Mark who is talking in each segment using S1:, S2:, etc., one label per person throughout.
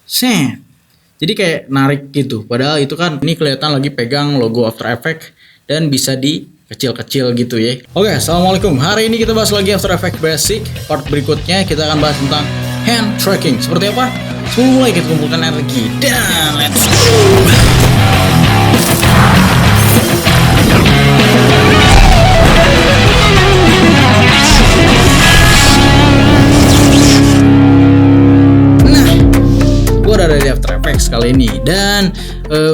S1: Set. Jadi kayak narik gitu. Padahal itu kan ini kelihatan lagi pegang logo After Effects dan bisa di kecil-kecil gitu ya. Oke, assalamualaikum. Hari ini kita bahas lagi After Effects Basic. Part berikutnya kita akan bahas tentang hand tracking. Seperti apa? Sebelum mulai kita kumpulkan energi dan let's go. Udah ada di After Effects kali ini dan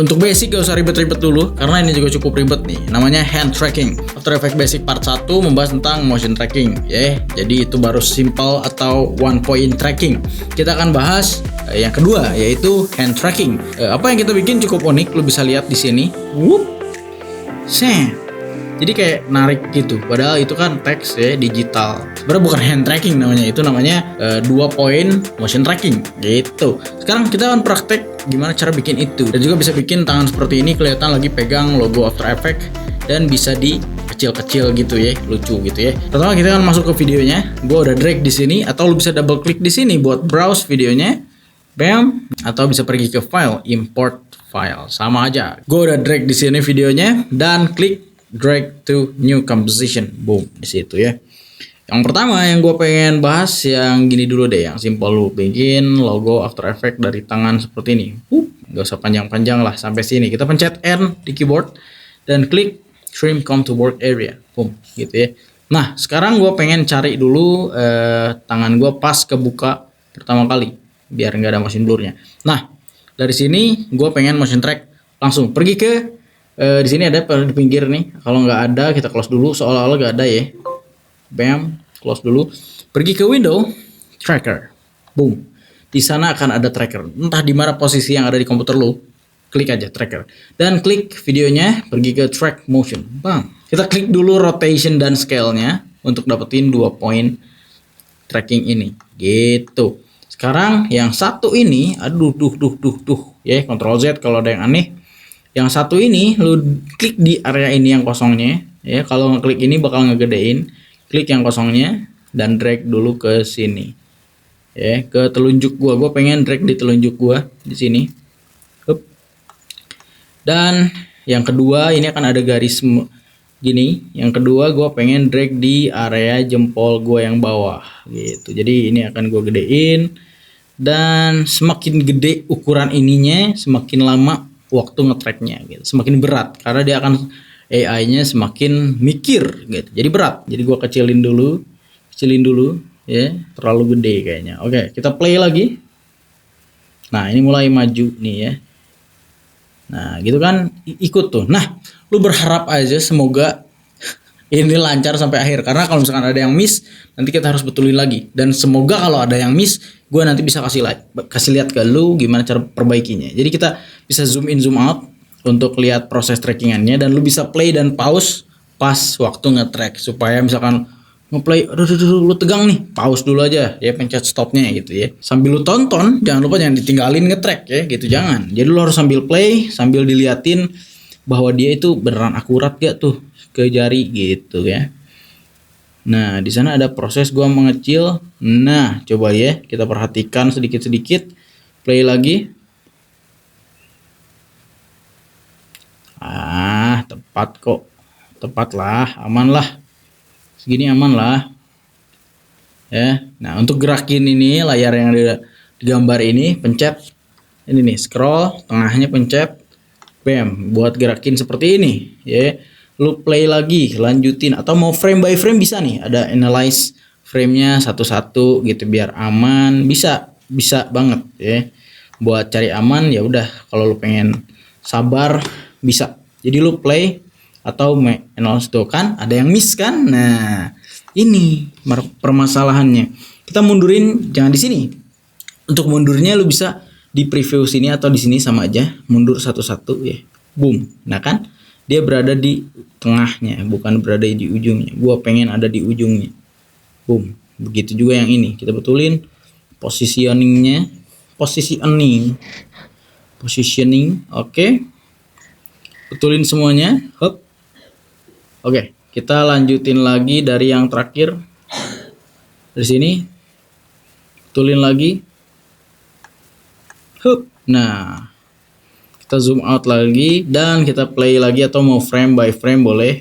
S1: untuk basic gak usah ribet-ribet dulu karena ini juga cukup ribet nih, namanya hand tracking. After Effects Basic part 1 membahas tentang motion tracking ya, jadi itu baru simple atau one point tracking. Kita akan bahas yang kedua yaitu hand tracking. Apa yang kita bikin cukup unik, lu bisa lihat di sini. Jadi kayak narik gitu, padahal itu kan teks ya, digital. Sebenarnya bukan hand tracking namanya, itu namanya 2 point motion tracking gitu. Sekarang kita akan praktek gimana cara bikin itu. Dan juga bisa bikin tangan seperti ini kelihatan lagi pegang logo After Effects dan bisa di kecil-kecil gitu ya, lucu gitu ya. Pertama kita akan masuk ke videonya. Gua udah drag di sini, atau lu bisa double klik di sini buat browse videonya. Bam, atau bisa pergi ke file, import file, sama aja. Gua udah drag di sini videonya dan klik drag to new composition, boom, di situ ya. Yang pertama yang gue pengen bahas yang gini dulu deh, yang simple. Lu bikin logo After Effects dari tangan seperti ini. Gak usah panjang-panjang lah, sampai sini. Kita pencet N di keyboard dan klik trim come to work area, boom, gitu ya. Nah sekarang gue pengen cari dulu tangan gue pas kebuka pertama kali, biar nggak ada motion blurnya. Nah dari sini gue pengen motion track, langsung pergi ke di sini ada di pinggir nih. Kalau nggak ada kita close dulu, seolah-olah nggak ada ya. Bam, close dulu. Pergi ke window tracker, boom. Di sana akan ada tracker. Entah di mana posisi yang ada di komputer lu, klik aja tracker dan klik videonya. Pergi ke track motion, bam. Kita klik dulu rotation dan scale-nya untuk dapetin 2 point tracking ini, gitu. Sekarang yang satu ini, aduh, ya, Ctrl Z kalau ada yang aneh. Yang satu ini lu klik di area ini yang kosongnya ya. Kalau ngeklik ini bakal ngegedein. Klik yang kosongnya dan drag dulu ke sini ya, ke telunjuk gua. Gua pengen drag di telunjuk gua di sini. Hup. Dan yang kedua ini akan ada garis gini. Yang kedua gua pengen drag di area jempol gua yang bawah gitu. Jadi ini akan gua gedein, dan semakin gede ukuran ininya semakin lama waktu ngetracknya gitu, semakin berat karena dia akan AI-nya semakin mikir gitu, jadi berat. Jadi gua kecilin dulu ya, terlalu gede kayaknya. Oke, kita play lagi. Nah ini mulai maju nih ya. Nah gitu kan, ikut tuh. Nah lu berharap aja semoga ini lancar sampai akhir, karena kalau misalkan ada yang miss nanti kita harus betulin lagi. Dan semoga kalau ada yang miss gue nanti bisa kasih lihat ke lu gimana cara perbaikinya. Jadi kita bisa zoom in zoom out untuk lihat proses trackingannya, dan lu bisa play dan pause pas waktu nge-track, supaya misalkan nge-play aduh lu tegang nih, pause dulu aja ya, pencet stopnya gitu ya. Sambil lu tonton, jangan lupa jangan ditinggalin nge-track ya gitu, jangan. Jadi lu harus sambil play sambil diliatin bahwa dia itu beneran akurat gak tuh ke jari gitu ya. Nah di sana ada proses gua mengecil. Nah coba ya kita perhatikan sedikit-sedikit. Play lagi. Tepat kok, tepat lah, aman lah, segini aman lah ya. Nah untuk gerakin ini layar yang ada di gambar ini, pencet ini nih, scroll tengahnya, pencet bam buat gerakin seperti ini ya. Lu play lagi, lanjutin, atau mau frame by frame bisa nih, ada analyze frame-nya satu-satu gitu biar aman, bisa banget ya. Buat cari aman ya udah, kalau lu pengen sabar bisa. Jadi lu play atau analyze tuh kan ada yang miss kan. Nah, ini permasalahannya. Kita mundurin jangan di sini. Untuk mundurnya lu bisa di preview sini atau di sini, sama aja, mundur satu-satu ya. Boom. Nah kan dia berada di tengahnya, bukan berada di ujungnya. Gua pengen ada di ujungnya. Boom. Begitu juga yang ini. Kita betulin positioning. Oke. Betulin semuanya. Hop. Oke, kita lanjutin lagi dari yang terakhir. Dari sini. Betulin lagi. Hup. Nah, kita zoom out lagi dan kita play lagi atau mau frame by frame boleh.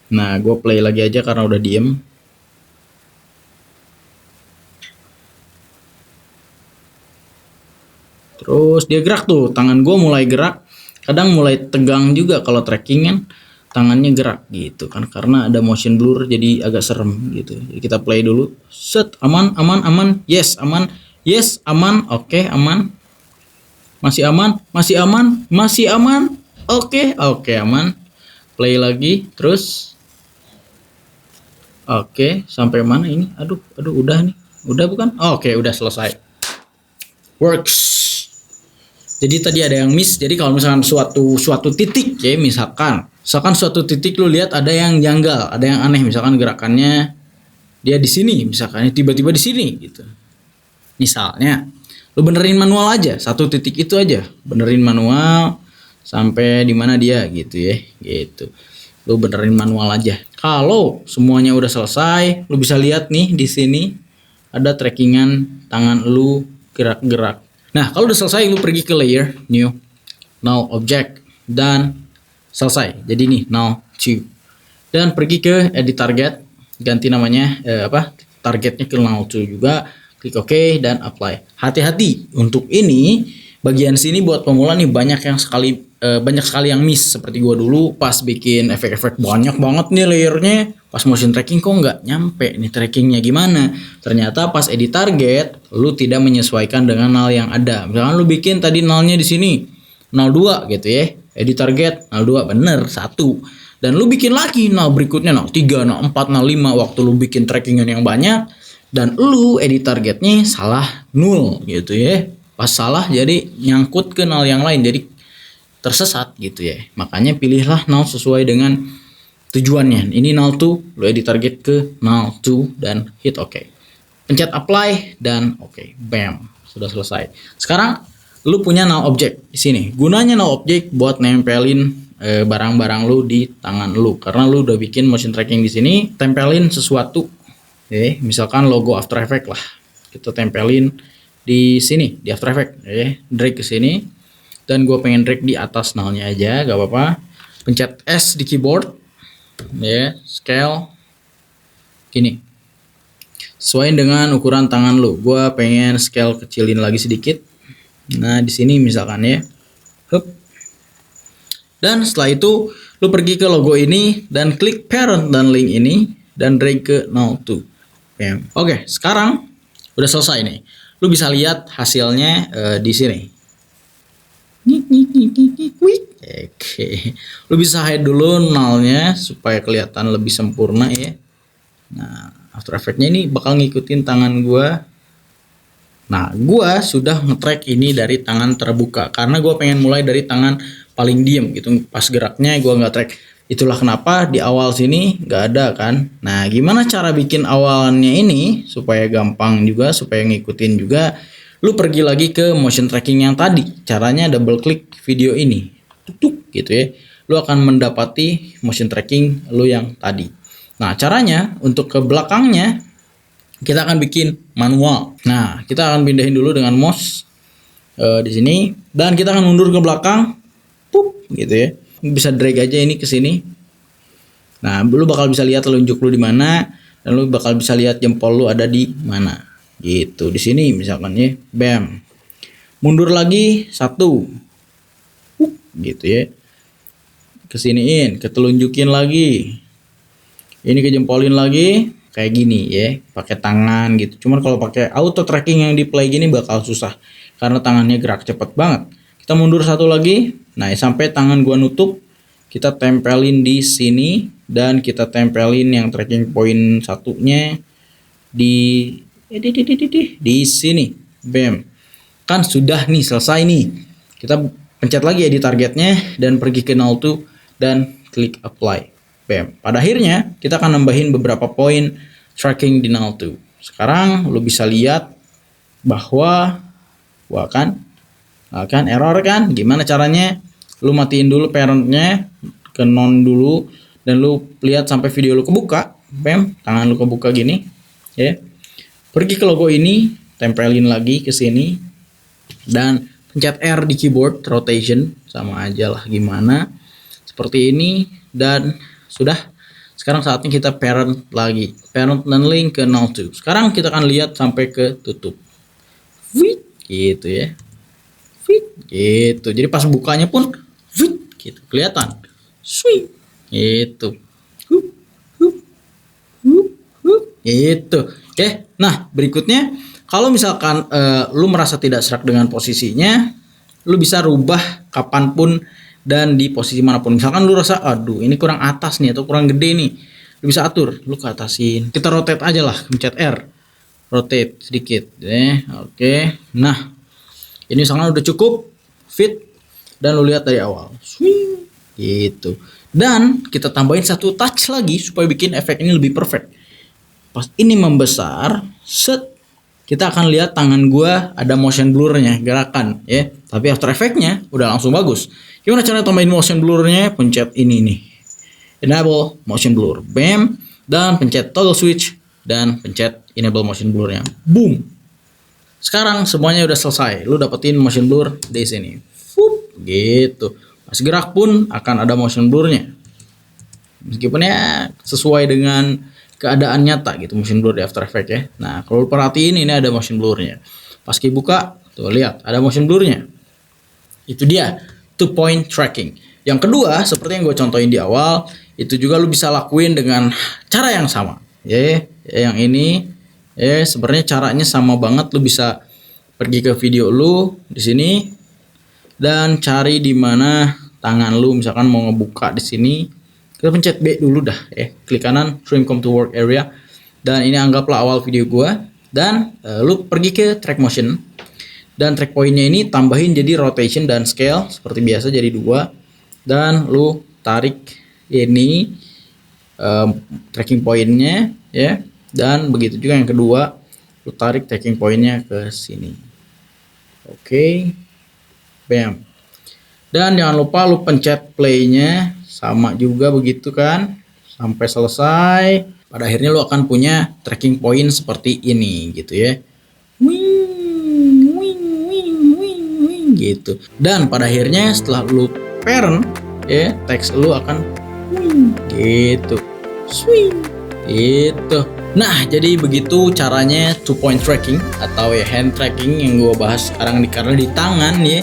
S1: Nah, gue play lagi aja karena udah diem. Terus dia gerak tuh, tangan gue mulai gerak. Kadang mulai tegang juga kalau tracking kan, tangannya gerak gitu kan, karena ada motion blur jadi agak serem gitu. Jadi kita play dulu. Set, aman, aman, aman. Yes, aman. Yes, aman. Oke, aman. Masih aman, masih aman, masih aman. Oke, oke, aman. Play lagi, terus. Oke, sampai mana ini? Aduh, udah nih. Udah bukan? Oke, udah selesai. Works. Jadi tadi ada yang miss. Jadi kalau misalkan suatu titik ya, misalkan suatu titik lu lihat ada yang janggal, ada yang aneh, misalkan gerakannya dia di sini, misalkan tiba-tiba di sini gitu. Misalnya, lu benerin manual aja, satu titik itu aja, benerin manual sampai di mana dia gitu ya, gitu. Lu benerin manual aja. Kalau semuanya udah selesai, lu bisa lihat nih di sini ada trackingan tangan lu gerak-gerak. Nah, kalau udah selesai, lu pergi ke layer, new, null object, dan selesai. Jadi nih, null 2. Dan pergi ke edit target, ganti namanya, targetnya ke null 2 juga, klik OK, dan apply. Hati-hati, untuk ini, bagian sini buat pemula nih banyak sekali yang miss. Seperti gua dulu pas bikin efek-efek banyak banget nih layernya, pas motion tracking kok nggak nyampe nih trackingnya gimana. Ternyata pas edit target lu tidak menyesuaikan dengan null yang ada. Misalkan lu bikin tadi nullnya di sini 02 gitu ya, edit target 02 bener 1, dan lu bikin lagi null berikutnya 03, 04, 05 waktu lu bikin trackingan yang banyak, dan lu edit targetnya salah 0 gitu ya. Pas salah jadi nyangkut ke null yang lain, jadi tersesat gitu ya. Makanya pilihlah null sesuai dengan tujuannya. Ini null 2, lu edit target ke null 2 dan hit OK. Pencet apply dan OK. Bam, sudah selesai. Sekarang lu punya null object di sini. Gunanya null object buat nempelin barang-barang lu di tangan lu. Karena lu udah bikin motion tracking di sini, tempelin sesuatu. Misalkan logo After Effects lah. Kita tempelin di sini di After Effects, drag ke sini. Dan gue pengen drag di atas nullnya aja, gak apa-apa. Pencet S di keyboard, scale, gini. Sesuaiin dengan ukuran tangan lu. Gue pengen scale kecilin lagi sedikit. Nah di sini misalkan ya. Hup. Dan setelah itu lu pergi ke logo ini dan klik parent dan link ini dan drag ke 02. Oke, sekarang udah selesai nih. Lu bisa lihat hasilnya di sini. Oke, lu bisa hide dulu nullnya supaya kelihatan lebih sempurna ya. Nah, After Effects-nya ini bakal ngikutin tangan gua. Nah, gua sudah nge-track ini dari tangan terbuka karena gua pengen mulai dari tangan paling diem gitu. Pas geraknya gua nggak track. Itulah kenapa di awal sini nggak ada kan. Nah, gimana cara bikin awalnya ini supaya gampang juga, supaya ngikutin juga. Lu pergi lagi ke motion tracking yang tadi. Caranya double klik video ini. Tuk gitu ya. Lu akan mendapati motion tracking lu yang tadi. Nah, caranya untuk ke belakangnya kita akan bikin manual. Nah, kita akan pindahin dulu dengan mouse di sini dan kita akan mundur ke belakang. Pup gitu ya. Bisa drag aja ini ke sini. Nah, lu bakal bisa lihat telunjuk lu di mana dan lu bakal bisa lihat jempol lu ada di mana. Gitu di sini misalkan ya, bam, mundur lagi 1, gitu ya, kesiniin, ketelunjukin lagi, ini kejempolin lagi kayak gini ya, pakai tangan gitu. Cuman kalau pakai auto tracking yang di play gini bakal susah karena tangannya gerak cepet banget. Kita mundur 1 lagi, nah sampai tangan gua nutup, kita tempelin di sini dan kita tempelin yang tracking point satunya di sini, bam, kan sudah nih selesai nih. Kita pencet lagi edit targetnya dan pergi ke 02 dan klik apply, bam. Pada akhirnya kita akan nambahin beberapa poin tracking di 02. Sekarang lu bisa lihat bahwa kan error kan. Gimana caranya? Lu matiin dulu parentnya, ke non dulu, dan lu lihat sampai video lu kebuka, bam, tangan lu kebuka gini ya. Pergi ke logo ini, tempelin lagi ke sini. dan pencet R di keyboard, rotation, sama aja lah gimana. Seperti ini, dan sudah. Sekarang saatnya kita parent lagi. Parent dan link ke null to. Sekarang kita akan lihat sampai ke tutup. Wih, gitu ya. Wih, gitu. Jadi pas bukanya pun wih, gitu. Kelihatan. Sweet. Gitu. Gitu. Oke. Nah, berikutnya kalau misalkan lu merasa tidak serak dengan posisinya, lu bisa rubah kapanpun dan di posisi manapun. Misalkan lu rasa aduh ini kurang atas nih atau kurang gede nih, lu bisa atur, lu ke atasin. Kita rotate aja lah, pencet R, rotate sedikit. Oke. Nah, ini misalkan udah cukup fit dan lu lihat dari awal. Swing, gitu. Dan kita tambahin satu touch lagi supaya bikin efek ini lebih perfect. Pas ini membesar, set, kita akan lihat tangan gua ada motion blurnya, gerakan ya. Tapi After Effects-nya udah langsung bagus. Gimana cara tambahin motion blurnya? Pencet ini nih, enable motion blur, bam, dan pencet toggle switch dan pencet enable motion blurnya, boom. Sekarang semuanya udah selesai. Lu dapetin motion blur di sini, fup, gitu. Pas gerak pun akan ada motion blurnya, meskipun ya sesuai dengan keadaan nyata gitu motion blur di After Effects ya. Nah, kalau lu perhatiin ini ada motion blurnya. Pas buka, tuh lihat ada motion blurnya. Itu dia 2-point tracking. Yang kedua, seperti yang gue contohin di awal, itu juga lu bisa lakuin dengan cara yang sama. Yang ini, sebenarnya caranya sama banget. Lu bisa pergi ke video lu di sini dan cari di mana tangan lu, misalkan mau ngebuka di sini. Kita pencet B dulu dah, klik kanan, trim come to work area, dan ini anggaplah awal video gua. Dan lu pergi ke track motion, dan track pointnya ini tambahin jadi rotation dan scale seperti biasa jadi 2, dan lu tarik ini tracking pointnya ya, dan begitu juga yang kedua, lu tarik tracking pointnya ke sini. Oke, bam. Dan jangan lupa lu pencet playnya. Sama juga begitu kan, sampai selesai. Pada akhirnya lu akan punya tracking point seperti ini gitu ya. Wing, wing, wing, wing, wing, gitu. Dan pada akhirnya setelah lu parent ya, teks lu akan wing, gitu. Swing, gitu. Nah, jadi begitu caranya 2-point tracking atau ya hand tracking yang gua bahas sekarang karena di tangan ya.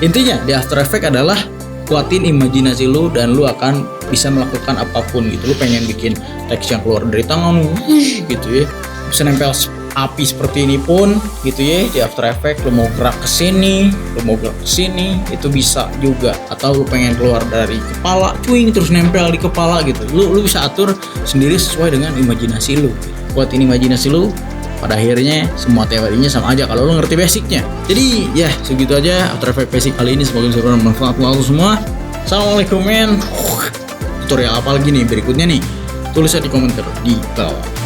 S1: Intinya di After Effects adalah kuatin imajinasi lu dan lu akan bisa melakukan apapun gitu. Lu pengen bikin teks yang keluar dari tangan gitu ya, bisa nempel api seperti ini pun gitu ya di After Effects. Lu mau gerak ke sini, lu mau gerak ke sini, itu bisa juga. Atau lu pengen keluar dari kepala, cuing, terus nempel di kepala gitu. Lu bisa atur sendiri sesuai dengan imajinasi lu. Kuatin imajinasi lu, pada akhirnya semua teorinya sama aja kalau lo ngerti basicnya. Jadi ya segitu aja After Effects basic kali ini, semoga bisa bermanfaat untuk lo semua. Assalamualaikum men. Tutorial apa lagi nih berikutnya nih? Tulis di komentar di bawah.